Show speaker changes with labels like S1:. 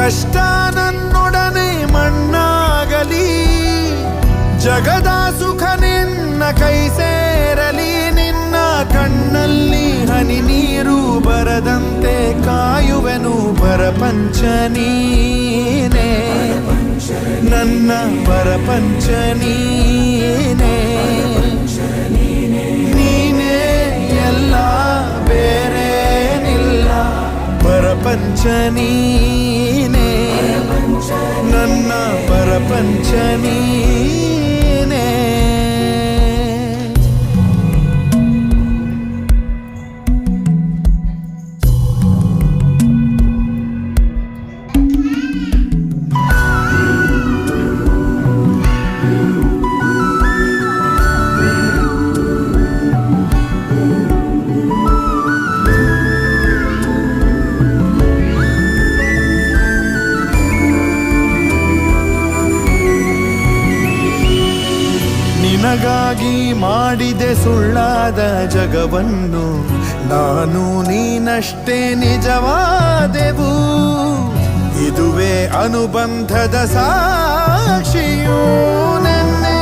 S1: ಕಷ್ಟ ನನ್ನೊಡನೆ ಮಣ್ಣಾಗಲಿ, ಜಗದ ಸುಖ ನಿನ್ನ ಕೈ ಸೇರಲಿ. ನಿನ್ನ ಕಣ್ಣಲ್ಲಿ ಹನಿ ನೀರು ಬರದಂತೆ ಕಾಯುವೆನು ಪರಪಂಚ ನೀನೇ, ನನ್ನ ಪರಪಂಚ ನೀನೇ. ನೀನೇ ಎಲ್ಲ ಬೇರೇನಿಲ್ಲ, ಪರಪಂಚ ನೀನೇ, ನನ್ನ ಪರಪಂಚ ನೀನೇ. ನಿನಗಾಗಿ ಮಾಡಿದೆ ಸುಳ್ಳಾದ ಜಗವನ್ನು, ನಾನು ನೀನಷ್ಟೇ ನಿಜವಾದೆವು. ಇದುವೇ ಅನುಬಂಧದ ಸಾಕ್ಷಿಯೂ. ನೆನ್ನೆ